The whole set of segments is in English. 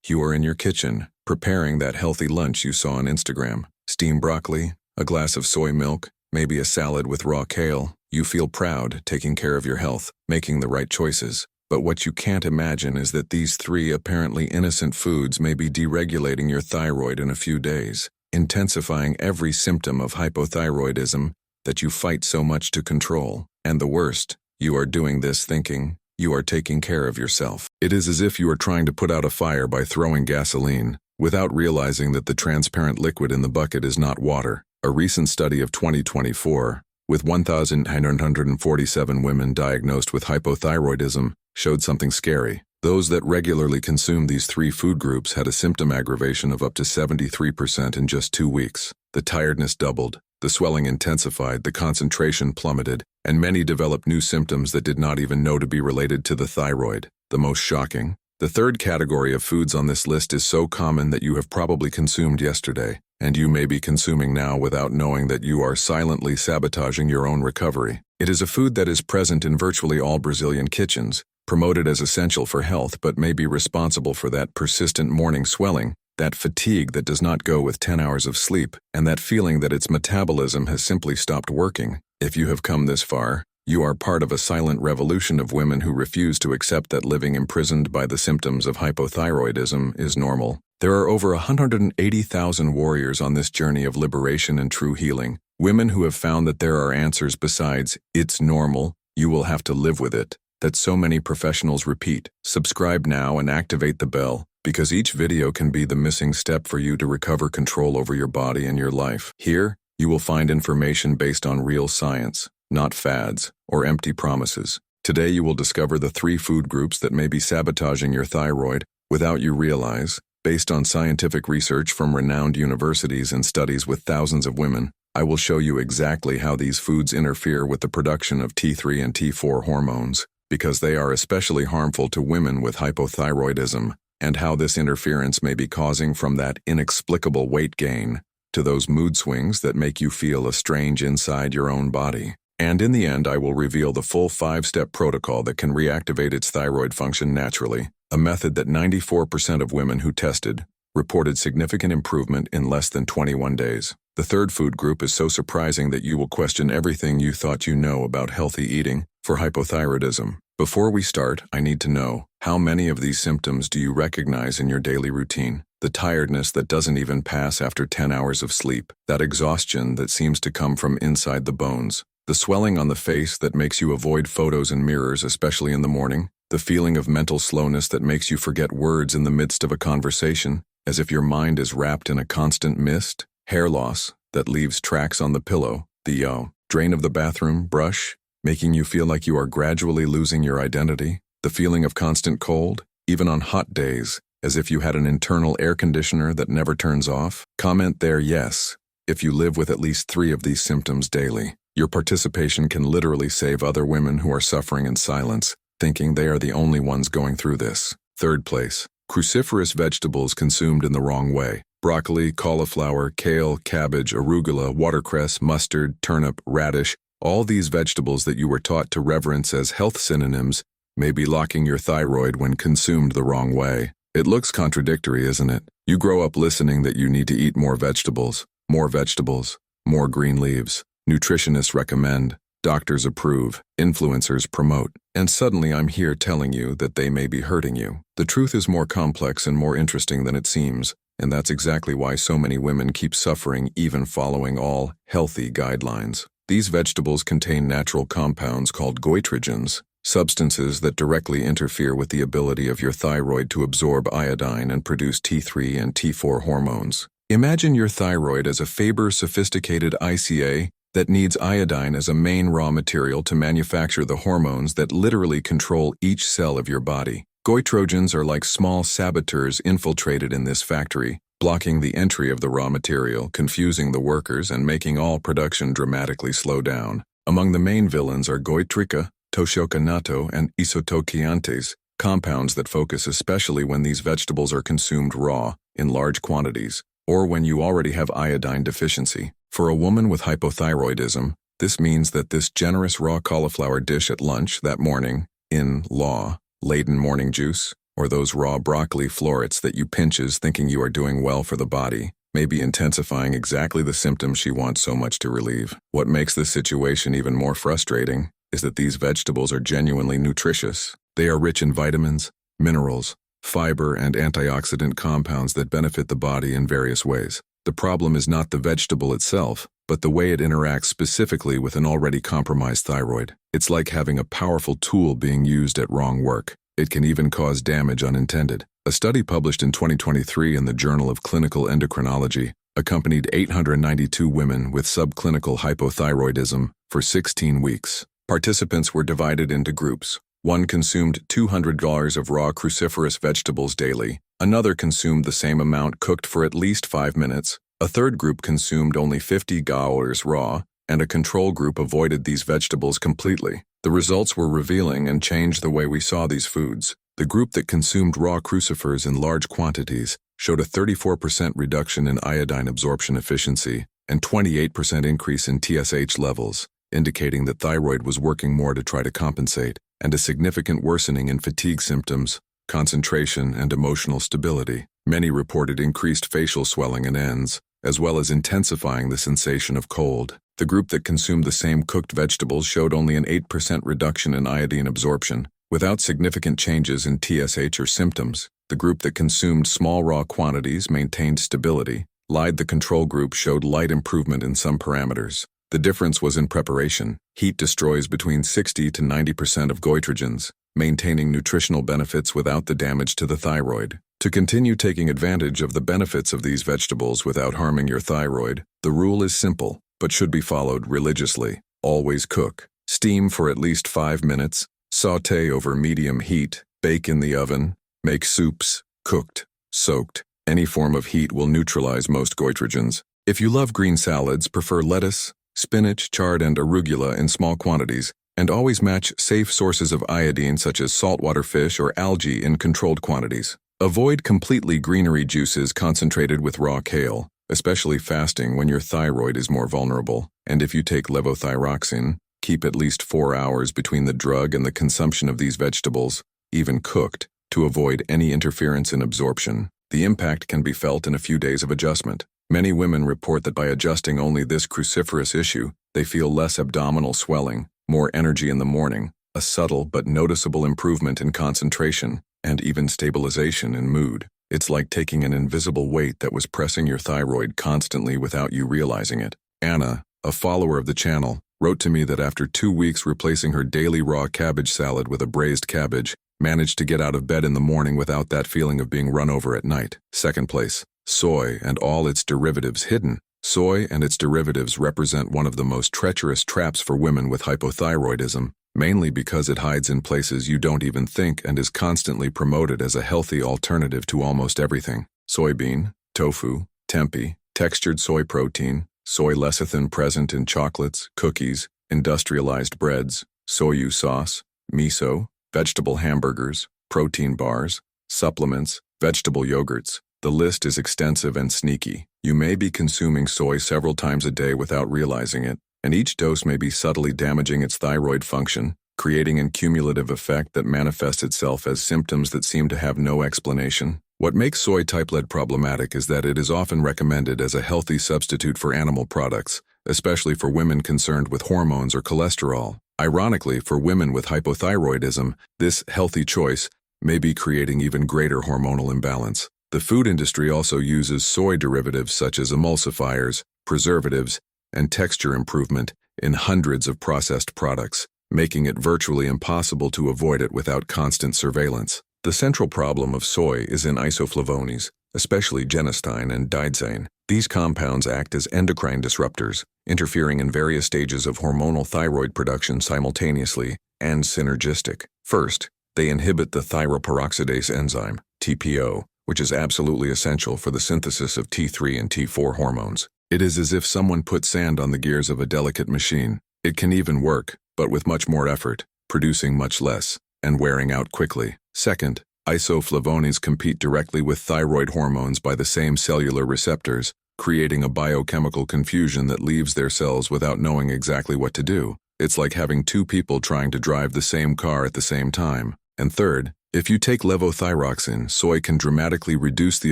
You are in your kitchen, preparing that healthy lunch you saw on Instagram. Steamed broccoli, a glass of soy milk, maybe a salad with raw kale. You feel proud, taking care of your health, making the right choices. But what you can't imagine is that these three apparently innocent foods may be deregulating your thyroid in a few days, intensifying every symptom of hypothyroidism that you fight so much to control. And the worst, you are doing this thinking you are taking care of yourself. It is as if you are trying to put out a fire by throwing gasoline, without realizing that the transparent liquid in the bucket is not water. A recent study of 2024, with 1,947 women diagnosed with hypothyroidism, showed something scary. Those that regularly consumed these three food groups had a symptom aggravation of up to 73% in just 2 weeks. The tiredness doubled, the swelling intensified, the concentration plummeted, and many developed new symptoms that did not even know to be related to the thyroid. The most shocking, the third category of foods on this list is so common that you have probably consumed yesterday, and you may be consuming now without knowing that you are silently sabotaging your own recovery. It is a food that is present in virtually all Brazilian kitchens, promoted as essential for health but may be responsible for that persistent morning swelling, that fatigue that does not go with 10 hours of sleep, and that feeling that its metabolism has simply stopped working. If you have come this far, you are part of a silent revolution of women who refuse to accept that living imprisoned by the symptoms of hypothyroidism is normal. There are over 180,000 warriors on this journey of liberation and true healing, women who have found that there are answers besides, "It's normal, you will have to live with it," that so many professionals repeat. Subscribe now and activate the bell, because each video can be the missing step for you to recover control over your body and your life. Here, you will find information based on real science, not fads or empty promises. Today you will discover the three food groups that may be sabotaging your thyroid without you realize. Based on scientific research from renowned universities and studies with thousands of women, I will show you exactly how these foods interfere with the production of T3 and T4 hormones, because they are especially harmful to women with hypothyroidism, and how this interference may be causing from that inexplicable weight gain to those mood swings that make you feel estranged inside your own body. And in the end, I will reveal the full 5-step protocol that can reactivate its thyroid function naturally, a method that 94% of women who tested reported significant improvement in less than 21 days. The third food group is so surprising that you will question everything you thought you know about healthy eating for hypothyroidism. Before we start, I need to know, how many of these symptoms do you recognize in your daily routine? The tiredness that doesn't even pass after 10 hours of sleep, that exhaustion that seems to come from inside the bones, the swelling on the face that makes you avoid photos and mirrors, especially in the morning, the feeling of mental slowness that makes you forget words in the midst of a conversation, as if your mind is wrapped in a constant mist, hair loss that leaves tracks on the pillow, the drain of the bathroom brush, making you feel like you are gradually losing your identity, the feeling of constant cold, even on hot days, as if you had an internal air conditioner that never turns off. Comment there yes, if you live with at least 3 of these symptoms daily. Your participation can literally save other women who are suffering in silence, thinking they are the only ones going through this. Third place, cruciferous vegetables consumed in the wrong way. Broccoli, cauliflower, kale, cabbage, arugula, watercress, mustard, turnip, radish, all these vegetables that you were taught to reverence as health synonyms may be locking your thyroid when consumed the wrong way. It looks contradictory, isn't it? You grow up listening that you need to eat more vegetables, more green leaves. Nutritionists recommend, doctors approve, influencers promote, and suddenly I'm here telling you that they may be hurting you. The truth is more complex and more interesting than it seems, and that's exactly why so many women keep suffering even following all healthy guidelines. These vegetables contain natural compounds called goitrogens, substances that directly interfere with the ability of your thyroid to absorb iodine and produce T3 and T4 hormones. Imagine your thyroid as a Faber-sophisticated ICA that needs iodine as a main raw material to manufacture the hormones that literally control each cell of your body. Goitrogens are like small saboteurs infiltrated in this factory, blocking the entry of the raw material, confusing the workers, and making all production dramatically slow down. Among the main villains are goitrica, toshokanato, and isotokiantes, compounds that focus especially when these vegetables are consumed raw, in large quantities, or when you already have iodine deficiency. For a woman with hypothyroidism, this means that this generous raw cauliflower dish at lunch that morning, in law-laden morning juice, or those raw broccoli florets that you pinches thinking you are doing well for the body, may be intensifying exactly the symptoms she wants so much to relieve. What makes this situation even more frustrating is that these vegetables are genuinely nutritious. They are rich in vitamins, minerals, fiber, and antioxidant compounds that benefit the body in various ways. The problem is not the vegetable itself, but the way it interacts specifically with an already compromised thyroid. It's like having a powerful tool being used at wrong work. It can even cause damage unintended. A study published in 2023 in the Journal of Clinical Endocrinology accompanied 892 women with subclinical hypothyroidism for 16 weeks. Participants were divided into groups. One consumed $200 of raw cruciferous vegetables daily. Another consumed the same amount cooked for at least 5 minutes. A third group consumed only $50 raw, and a control group avoided these vegetables completely. The results were revealing and changed the way we saw these foods. The group that consumed raw crucifers in large quantities showed a 34% reduction in iodine absorption efficiency and 28% increase in TSH levels, indicating that thyroid was working more to try to compensate, and a significant worsening in fatigue symptoms, concentration, and emotional stability. Many reported increased facial swelling and ends, as well as intensifying the sensation of cold. The group that consumed the same cooked vegetables showed only an 8% reduction in iodine absorption, without significant changes in TSH or symptoms. The group that consumed small raw quantities maintained stability. The control group showed light improvement in some parameters. The difference was in preparation. Heat destroys between 60 to 90% of goitrogens, maintaining nutritional benefits without the damage to the thyroid. To continue taking advantage of the benefits of these vegetables without harming your thyroid, the rule is simple, but should be followed religiously. Always cook. Steam for at least 5 minutes. Sauté over medium heat. Bake in the oven. Make soups. Cooked. Soaked. Any form of heat will neutralize most goitrogens. If you love green salads, prefer lettuce, spinach, chard, and arugula in small quantities, and always match safe sources of iodine such as saltwater fish or algae in controlled quantities. Avoid completely greenery juices concentrated with raw kale, especially fasting when your thyroid is more vulnerable. And if you take levothyroxine, keep at least 4 hours between the drug and the consumption of these vegetables, even cooked, to avoid any interference in absorption. The impact can be felt in a few days of adjustment. Many women report that by adjusting only this cruciferous issue, they feel less abdominal swelling, more energy in the morning, a subtle but noticeable improvement in concentration, and even stabilization in mood. It's like taking an invisible weight that was pressing your thyroid constantly without you realizing it. Anna, a follower of the channel, wrote to me that after 2 weeks replacing her daily raw cabbage salad with a braised cabbage, managed to get out of bed in the morning without that feeling of being run over at night. Second place, soy and all its derivatives hidden. Soy and its derivatives represent one of the most treacherous traps for women with hypothyroidism, mainly because it hides in places you don't even think and is constantly promoted as a healthy alternative to almost everything. Soybean, tofu, tempeh, textured soy protein, soy lecithin present in chocolates, cookies, industrialized breads, soyu sauce, miso, vegetable hamburgers, protein bars, supplements, vegetable yogurts. The list is extensive and sneaky. You may be consuming soy several times a day without realizing it, and each dose may be subtly damaging its thyroid function, creating a cumulative effect that manifests itself as symptoms that seem to have no explanation. What makes soy type-led problematic is that it is often recommended as a healthy substitute for animal products, especially for women concerned with hormones or cholesterol. Ironically, for women with hypothyroidism, this healthy choice may be creating even greater hormonal imbalance. The food industry also uses soy derivatives such as emulsifiers, preservatives, and texture improvement in hundreds of processed products, making it virtually impossible to avoid it without constant surveillance. The central problem of soy is in isoflavones, especially genistein and didzane. These compounds act as endocrine disruptors, interfering in various stages of hormonal thyroid production simultaneously and synergistic. First, they inhibit the thyroperoxidase enzyme, TPO, which is absolutely essential for the synthesis of T3 and T4 hormones. It is as if someone put sand on the gears of a delicate machine. It can even work, but with much more effort, producing much less, and wearing out quickly. Second, isoflavones compete directly with thyroid hormones by the same cellular receptors, creating a biochemical confusion that leaves their cells without knowing exactly what to do. It's like having two people trying to drive the same car at the same time. And third, If you take levothyroxine, soy can dramatically reduce the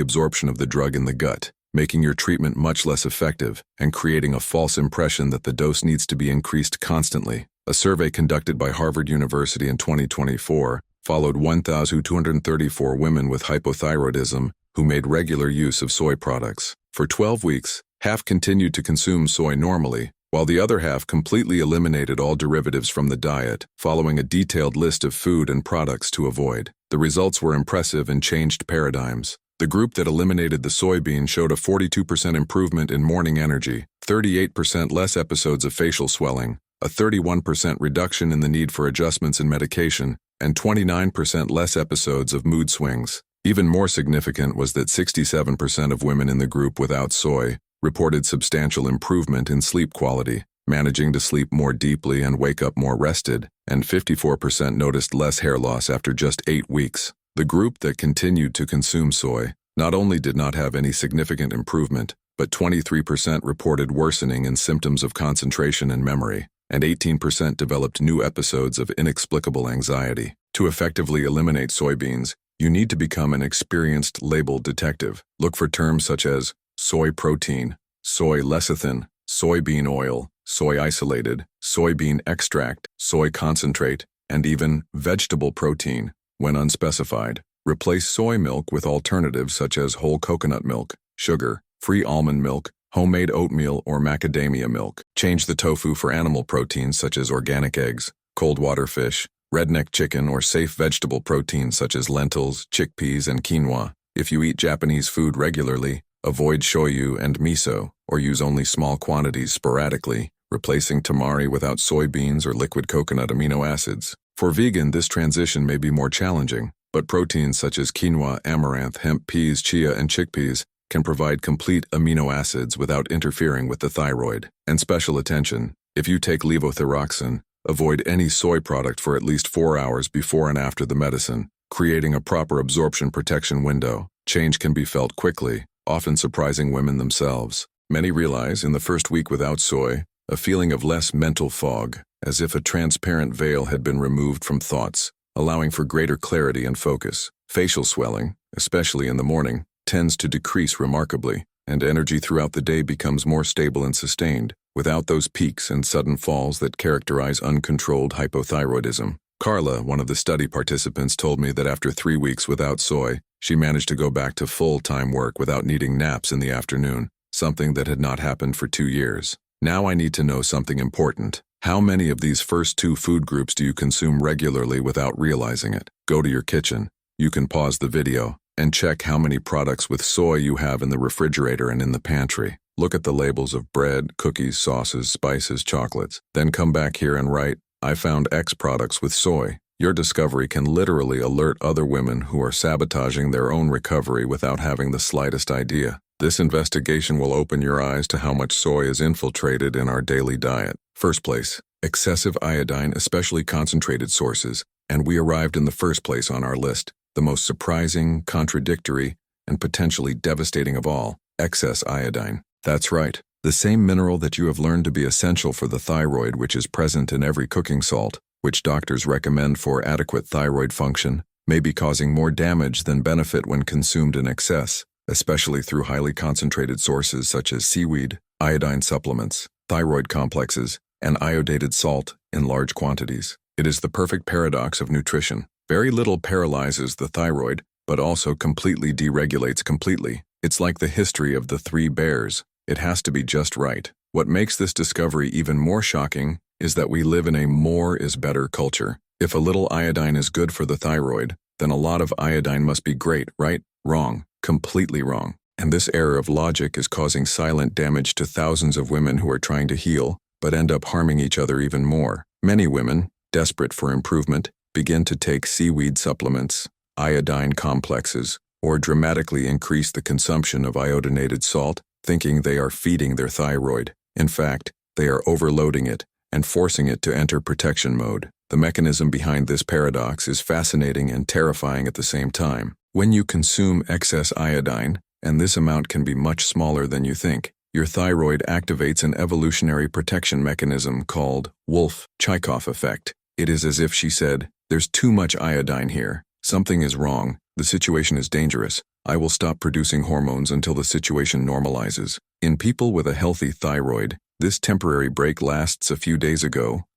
absorption of the drug in the gut, making your treatment much less effective and creating a false impression that the dose needs to be increased constantly. A survey conducted by Harvard University in 2024 followed 1,234 women with hypothyroidism who made regular use of soy products. For 12 weeks, half continued to consume soy normally, while the other half completely eliminated all derivatives from the diet, following a detailed list of food and products to avoid. The results were impressive and changed paradigms. The group that eliminated the soybean showed a 42% improvement in morning energy, 38% less episodes of facial swelling, a 31% reduction in the need for adjustments in medication, and 29% less episodes of mood swings. Even more significant was that 67% of women in the group without soy reported substantial improvement in sleep quality, managing to sleep more deeply and wake up more rested, and 54% noticed less hair loss after just 8 weeks. The group that continued to consume soy not only did not have any significant improvement, but 23% reported worsening in symptoms of concentration and memory, and 18% developed new episodes of inexplicable anxiety. To effectively eliminate soybeans, you need to become an experienced label detective. Look for terms such as soy protein, soy lecithin, soybean oil, soy isolated, soybean extract, soy concentrate, and even vegetable protein. When unspecified, replace soy milk with alternatives such as whole coconut milk, sugar, free almond milk, homemade oatmeal, or macadamia milk. Change the tofu for animal proteins such as organic eggs, cold water fish, redneck chicken, or safe vegetable proteins such as lentils, chickpeas, and quinoa. If you eat Japanese food regularly, avoid shoyu and miso, or use only small quantities sporadically, replacing tamari without soybeans or liquid coconut amino acids. For vegan, this transition may be more challenging, but proteins such as quinoa, amaranth, hemp peas, chia, and chickpeas can provide complete amino acids without interfering with the thyroid. And special attention, if you take levothyroxine, avoid any soy product for at least 4 hours before and after the medicine, creating a proper absorption protection window. Change can be felt quickly, often surprising women themselves. Many realize in the first week without soy, a feeling of less mental fog, as if a transparent veil had been removed from thoughts, allowing for greater clarity and focus. Facial swelling, especially in the morning, tends to decrease remarkably, and energy throughout the day becomes more stable and sustained, without those peaks and sudden falls that characterize uncontrolled hypothyroidism. Carla, one of the study participants, told me that after 3 weeks without soy, she managed to go back to full-time work without needing naps in the afternoon, something that had not happened for 2 years. Now I need to know something important. How many of these first 2 food groups do you consume regularly without realizing it? Go to your kitchen. You can pause the video and check how many products with soy you have in the refrigerator and in the pantry. Look at the labels of bread, cookies, sauces, spices, chocolates. Then come back here and write, "I found X products with soy." Your discovery can literally alert other women who are sabotaging their own recovery without having the slightest idea. This investigation will open your eyes to how much soy is infiltrated in our daily diet. First place, excessive iodine, especially concentrated sources, and we arrived in the first place on our list, the most surprising, contradictory, and potentially devastating of all, excess iodine. That's right, the same mineral that you have learned to be essential for the thyroid, which is present in every cooking salt, which doctors recommend for adequate thyroid function, may be causing more damage than benefit when consumed in excess, especially through highly concentrated sources such as seaweed, iodine supplements, thyroid complexes, and iodated salt in large quantities. It is the perfect paradox of nutrition. Very little paralyzes the thyroid, but also completely deregulates completely. It's like the history of the 3 bears. It has to be just right. What makes this discovery even more shocking is that we live in a more is better culture. If a little iodine is good for the thyroid, then a lot of iodine must be great, right? Wrong. Completely wrong. And this error of logic is causing silent damage to thousands of women who are trying to heal, but end up harming each other even more. Many women, desperate for improvement, begin to take seaweed supplements, iodine complexes, or dramatically increase the consumption of iodinated salt, thinking they are feeding their thyroid. In fact, they are overloading it and forcing it to enter protection mode. The mechanism behind this paradox is fascinating and terrifying at the same time. When you consume excess iodine, and this amount can be much smaller than you think, your thyroid activates an evolutionary protection mechanism called Wolff-Chaikoff effect. It is as if she said, "There's too much iodine here, Something is wrong. The situation is dangerous. I will stop producing hormones until the situation normalizes. In people with a healthy thyroid, this temporary break lasts a few days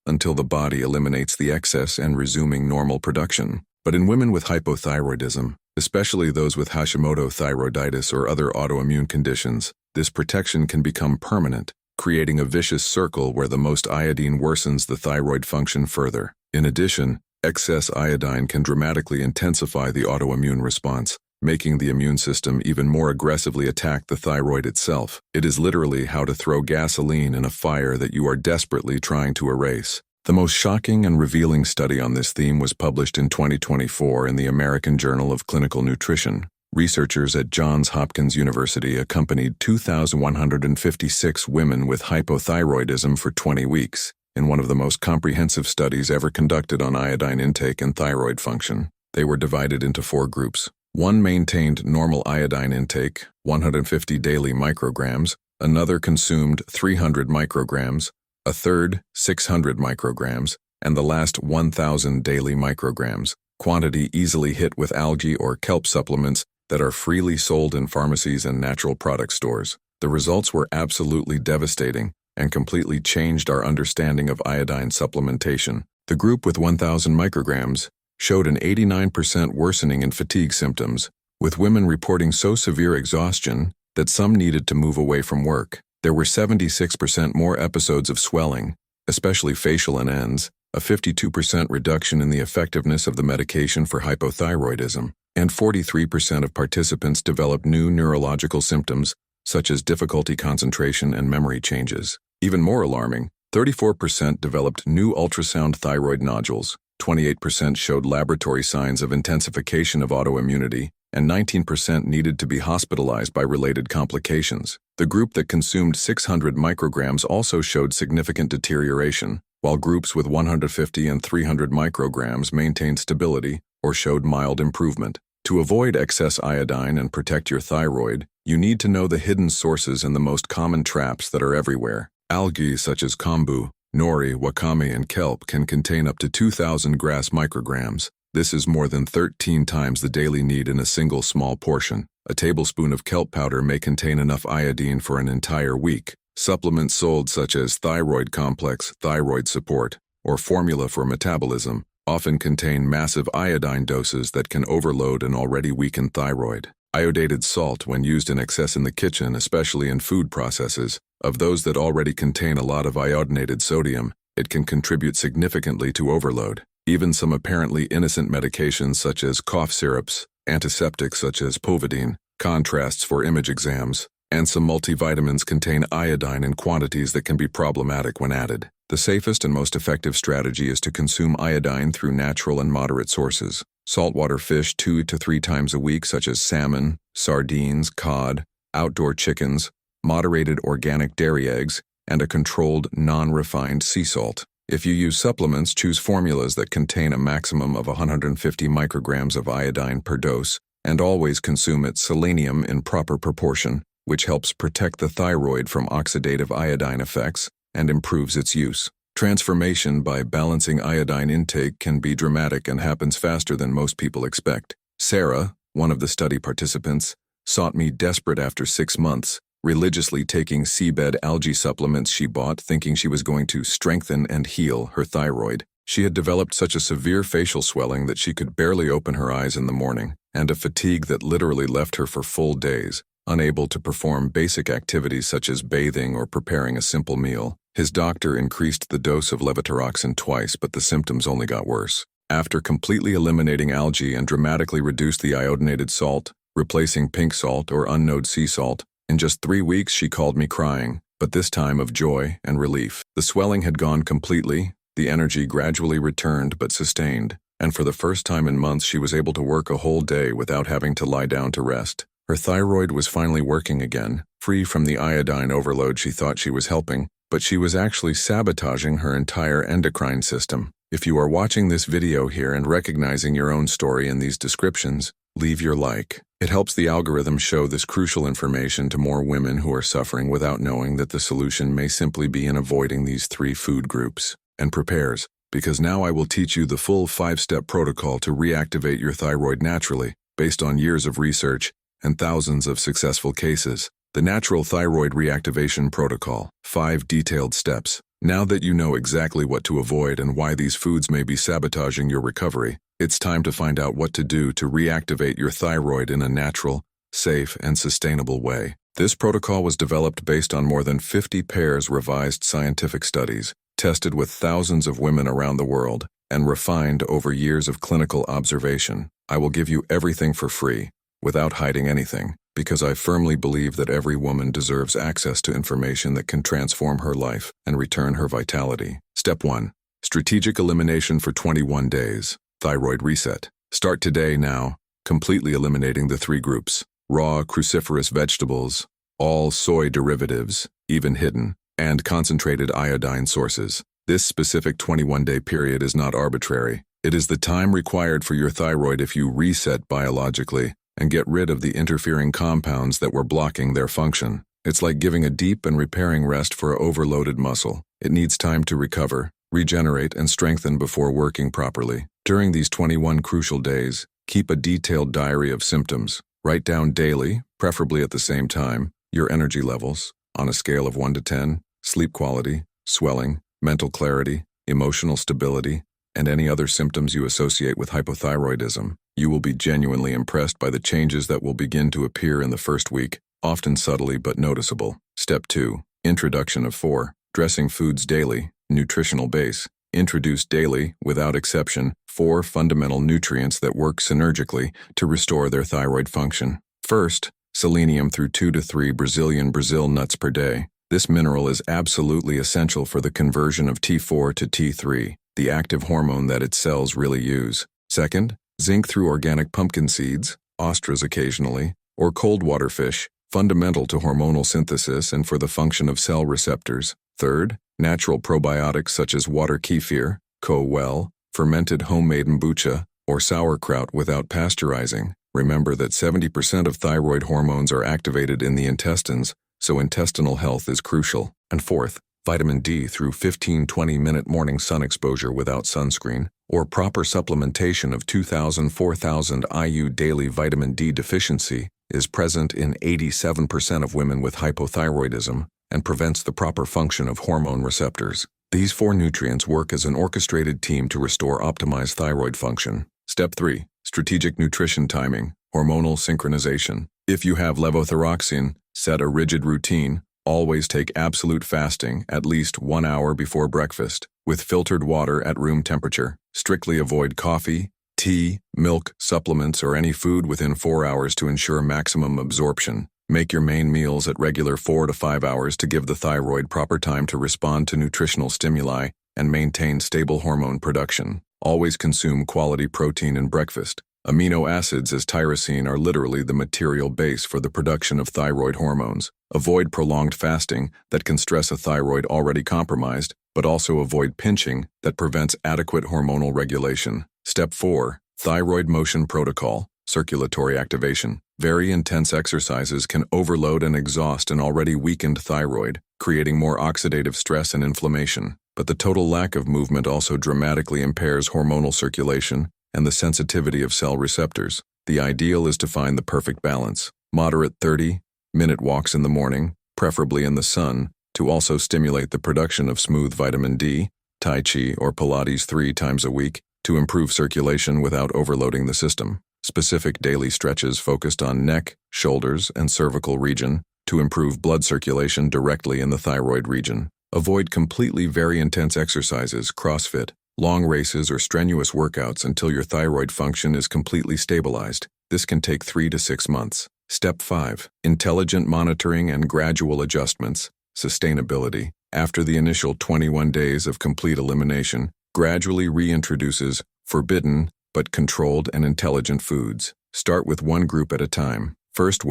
until the body eliminates the excess and resuming normal production. But in women with hypothyroidism, especially those with Hashimoto thyroiditis or other autoimmune conditions, this protection can become permanent, creating a vicious circle where the most iodine worsens the thyroid function further. In addition, excess iodine can dramatically intensify the autoimmune response, making the immune system even more aggressively attack the thyroid itself. It is literally how to throw gasoline in a fire that you are desperately trying to erase. The most shocking and revealing study on this theme was published in 2024 in the American Journal of Clinical Nutrition. Researchers at Johns Hopkins University accompanied 2,156 women with hypothyroidism for 20 weeks, in one of the most comprehensive studies ever conducted on iodine intake and thyroid function. They were divided into 4 groups. One maintained normal iodine intake, 150 daily micrograms, another consumed 300 micrograms, a third 600 micrograms, and the last 1,000 daily micrograms, quantity easily hit with algae or kelp supplements that are freely sold in pharmacies and natural product stores. The results were absolutely devastating and completely changed our understanding of iodine supplementation. The group with 1,000 micrograms showed an 89% worsening in fatigue symptoms, with women reporting so severe exhaustion that some needed to move away from work. There were 76% more episodes of swelling, especially facial and ends, a 52% reduction in the effectiveness of the medication for hypothyroidism, and 43% of participants developed new neurological symptoms, such as difficulty concentration and memory changes. Even more alarming, 34% developed new ultrasound thyroid nodules, 28% showed laboratory signs of intensification of autoimmunity, and 19% needed to be hospitalized by related complications. The group that consumed 600 micrograms also showed significant deterioration, while groups with 150 and 300 micrograms maintained stability or showed mild improvement. To avoid excess iodine and protect your thyroid, you need to know the hidden sources and the most common traps that are everywhere. Algae such as kombu, nori, wakame, and kelp can contain up to 2,000 GRAS micrograms. This is more than 13 times the daily need in a single small portion. A tablespoon of kelp powder may contain enough iodine for an entire week. Supplements sold such as thyroid complex, thyroid support, or formula for metabolism often contain massive iodine doses that can overload an already weakened thyroid. Iodated salt, when used in excess in the kitchen, especially in food processes, of those that already contain a lot of iodinated sodium, it can contribute significantly to overload. Even some apparently innocent medications such as cough syrups, antiseptics such as povidone, contrasts for image exams, and some multivitamins contain iodine in quantities that can be problematic when added. The safest and most effective strategy is to consume iodine through natural and moderate sources. Saltwater fish 2 to 3 times a week such as salmon, sardines, cod, outdoor chickens, moderated organic dairy eggs, and a controlled, non-refined sea salt. If you use supplements, choose formulas that contain a maximum of 150 micrograms of iodine per dose, and always consume its selenium in proper proportion, which helps protect the thyroid from oxidative iodine effects and improves its use. Transformation by balancing iodine intake can be dramatic and happens faster than most people expect. Sarah, one of the study participants, sought me desperate after 6 months, religiously taking seabed algae supplements she bought, thinking she was going to strengthen and heal her thyroid. She had developed such a severe facial swelling that she could barely open her eyes in the morning, and a fatigue that literally left her for full days, unable to perform basic activities such as bathing or preparing a simple meal. His doctor increased the dose of levotiroxine twice, but the symptoms only got worse. After completely eliminating algae and dramatically reduced the iodinated salt, replacing pink salt or unknown sea salt, in just 3 weeks she called me crying, but this time of joy and relief. The swelling had gone completely, the energy gradually returned but sustained, and for the first time in months she was able to work a whole day without having to lie down to rest. Her thyroid was finally working again, free from the iodine overload she thought she was helping, but she was actually sabotaging her entire endocrine system. If you are watching this video here and recognizing your own story in these descriptions, leave your like. It helps the algorithm show this crucial information to more women who are suffering without knowing that the solution may simply be in avoiding these 3 food groups. And prepares, because now I will teach you the full 5-step protocol to reactivate your thyroid naturally, based on years of research and thousands of successful cases. The Natural Thyroid Reactivation Protocol, 5 detailed steps. Now that you know exactly what to avoid and why these foods may be sabotaging your recovery, it's time to find out what to do to reactivate your thyroid in a natural, safe, and sustainable way. This protocol was developed based on more than 50 pairs revised scientific studies, tested with thousands of women around the world, and refined over years of clinical observation. I will give you everything for free, without hiding anything, because I firmly believe that every woman deserves access to information that can transform her life and return her vitality. Step 1. Strategic elimination for 21 days. Thyroid reset. Start today now, completely eliminating the 3 groups: raw cruciferous vegetables, all soy derivatives, even hidden, and concentrated iodine sources. This specific 21-day period is not arbitrary. It is the time required for your thyroid if you reset biologically and get rid of the interfering compounds that were blocking their function. It's like giving a deep and repairing rest for an overloaded muscle. It needs time to recover, regenerate, and strengthen before working properly. During these 21 crucial days, keep a detailed diary of symptoms. Write down daily, preferably at the same time, your energy levels, on a scale of 1 to 10, sleep quality, swelling, mental clarity, emotional stability, and any other symptoms you associate with hypothyroidism. You will be genuinely impressed by the changes that will begin to appear in the first week, often subtly but noticeable. Step 2. Introduction of 4. Dressing foods daily, nutritional base. Introduce daily, without exception, 4 fundamental nutrients that work synergically to restore their thyroid function. First, selenium through 2 to 3 Brazil nuts per day. This mineral is absolutely essential for the conversion of T4 to T3, the active hormone that its cells really use. Second, zinc through organic pumpkin seeds, ostras occasionally, or cold water fish, fundamental to hormonal synthesis and for the function of cell receptors. Third, natural probiotics such as water kefir, well, fermented homemade kombucha, or sauerkraut without pasteurizing. Remember that 70% of thyroid hormones are activated in the intestines, so intestinal health is crucial. And fourth, vitamin D through 15-20-minute morning sun exposure without sunscreen, or proper supplementation of 2,000-4,000 IU daily. Vitamin D deficiency is present in 87% of women with hypothyroidism and prevents the proper function of hormone receptors. These 4 nutrients work as an orchestrated team to restore optimized thyroid function. Step 3. Strategic nutrition timing, hormonal synchronization. If you have levothyroxine, set a rigid routine. Always take absolute fasting at least 1 hour before breakfast, with filtered water at room temperature. Strictly avoid coffee, tea, milk, supplements, or any food within 4 hours to ensure maximum absorption. Make your main meals at regular 4 to 5 hours to give the thyroid proper time to respond to nutritional stimuli and maintain stable hormone production. Always consume quality protein in breakfast. Amino acids as tyrosine are literally the material base for the production of thyroid hormones. Avoid prolonged fasting that can stress a thyroid already compromised, but also avoid pinching that prevents adequate hormonal regulation. Step 4. Thyroid motion protocol, circulatory activation. Very intense exercises can overload and exhaust an already weakened thyroid, creating more oxidative stress and inflammation. But the total lack of movement also dramatically impairs hormonal circulation and the sensitivity of cell receptors. The ideal is to find the perfect balance. Moderate 30-minute walks in the morning, preferably in the sun, to also stimulate the production of smooth vitamin D, Tai Chi or Pilates 3 times a week, to improve circulation without overloading the system. Specific daily stretches focused on neck, shoulders, and cervical region to improve blood circulation directly in the thyroid region. Avoid completely very intense exercises, CrossFit, long races, or strenuous workouts until your thyroid function is completely stabilized. This can take 3 to 6 months. Step 5. Intelligent monitoring and gradual adjustments. Sustainability. After the initial 21 days of complete elimination, gradually reintroduces forbidden but controlled and intelligent foods. Start with one group at a time. First,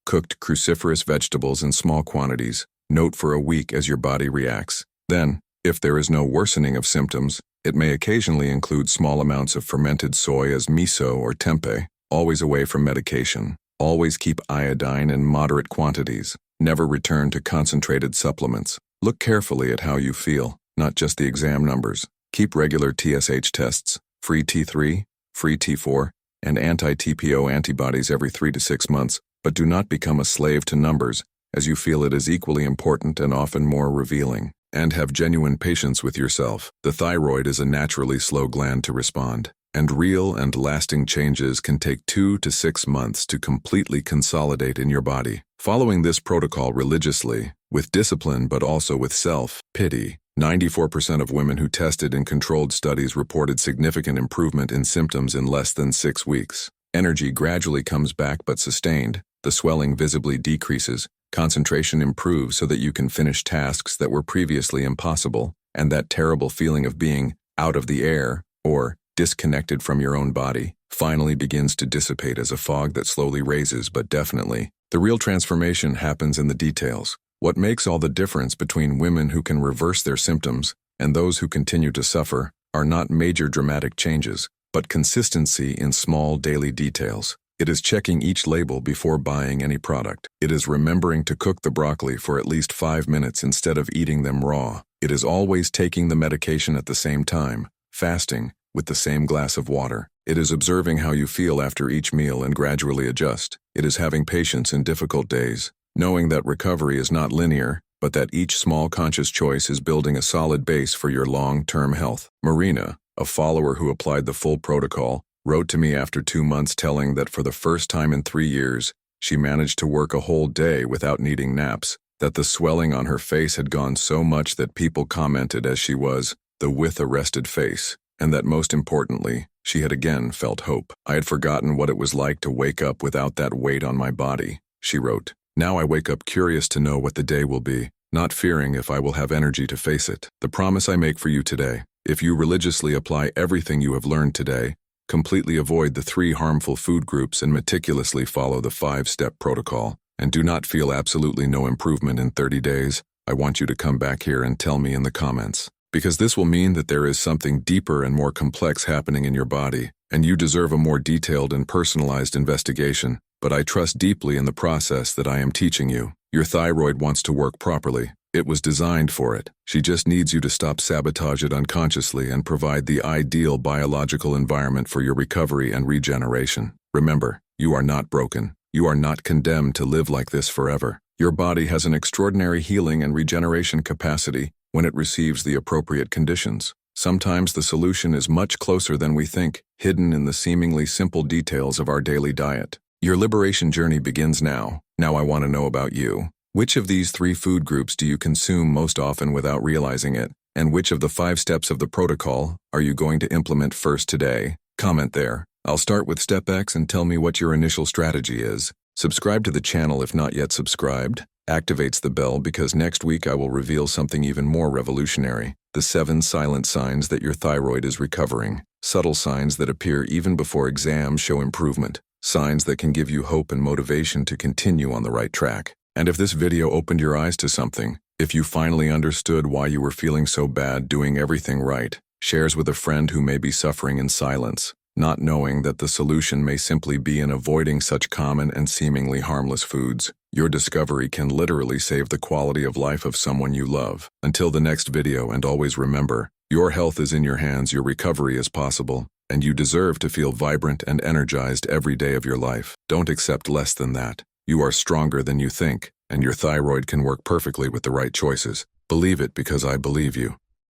cooked cruciferous vegetables in small quantities. Note for a week as your body reacts. Then, if there is no worsening of symptoms, it may occasionally include small amounts of fermented soy as miso or tempeh. Always away from medication. Always keep iodine in moderate quantities. Never return to concentrated supplements. Look carefully at how you feel, not just the exam numbers. Keep regular TSH tests, free T3, free T4, and anti-TPO antibodies every 3 to 6 months, but do not become a slave to numbers, as you feel it is equally important and often more revealing. And have genuine patience with yourself. The thyroid is a naturally slow gland to respond, and real and lasting changes can take 2 to 6 months to completely consolidate in your body. Following this protocol religiously, with discipline but also with self-pity, 94% of women who tested in controlled studies reported significant improvement in symptoms in less than 6 weeks. Energy gradually comes back but sustained, the swelling visibly decreases, concentration improves so that you can finish tasks that were previously impossible, and that terrible feeling of being out of the air, or disconnected from your own body, finally begins to dissipate as a fog that slowly raises but definitely. The real transformation happens in the details. What makes all the difference between women who can reverse their symptoms and those who continue to suffer are not major dramatic changes, but consistency in small daily details. It is checking each label before buying any product. It is remembering to cook the broccoli for at least 5 minutes instead of eating them raw. It is always taking the medication at the same time, fasting, with the same glass of water. It is observing how you feel after each meal and gradually adjust. It is having patience in difficult days, knowing that recovery is not linear, but that each small conscious choice is building a solid base for your long-term health. Marina, a follower who applied the full protocol, wrote to me after 2 months telling that for the first time in 3 years, she managed to work a whole day without needing naps, that the swelling on her face had gone so much that people commented as she was the with arrested face, and that most importantly, she had again felt hope. I had forgotten what it was like to wake up without that weight on my body, she wrote. Now I wake up curious to know what the day will be, not fearing if I will have energy to face it. The promise I make for you today, if you religiously apply everything you have learned today, completely avoid the 3 harmful food groups and meticulously follow the 5-step protocol, and do not feel absolutely no improvement in 30 days, I want you to come back here and tell me in the comments. Because this will mean that there is something deeper and more complex happening in your body, and you deserve a more detailed and personalized investigation, but I trust deeply in the process that I am teaching you. Your thyroid wants to work properly. It was designed for it. She just needs you to stop sabotage it unconsciously and provide the ideal biological environment for your recovery and regeneration. Remember, you are not broken. You are not condemned to live like this forever. Your body has an extraordinary healing and regeneration capacity when it receives the appropriate conditions. Sometimes the solution is much closer than we think, hidden in the seemingly simple details of our daily diet. Your liberation journey begins now. Now I want to know about you. Which of these 3 food groups do you consume most often without realizing it? And which of the 5 steps of the protocol are you going to implement first today? Comment there. I'll start with step X and tell me what your initial strategy is. Subscribe to the channel if not yet subscribed. Activates the bell because next week I will reveal something even more revolutionary. The 7 silent signs that your thyroid is recovering. Subtle signs that appear even before exams show improvement. Signs that can give you hope and motivation to continue on the right track. And if this video opened your eyes to something, if you finally understood why you were feeling so bad doing everything right, shares with a friend who may be suffering in silence, not knowing that the solution may simply be in avoiding such common and seemingly harmless foods, your discovery can literally save the quality of life of someone you love. Until the next video, and always remember, your health is in your hands, your recovery is possible, and you deserve to feel vibrant and energized every day of your life. Don't accept less than that. You are stronger than you think, and your thyroid can work perfectly with the right choices. Believe it because I believe you.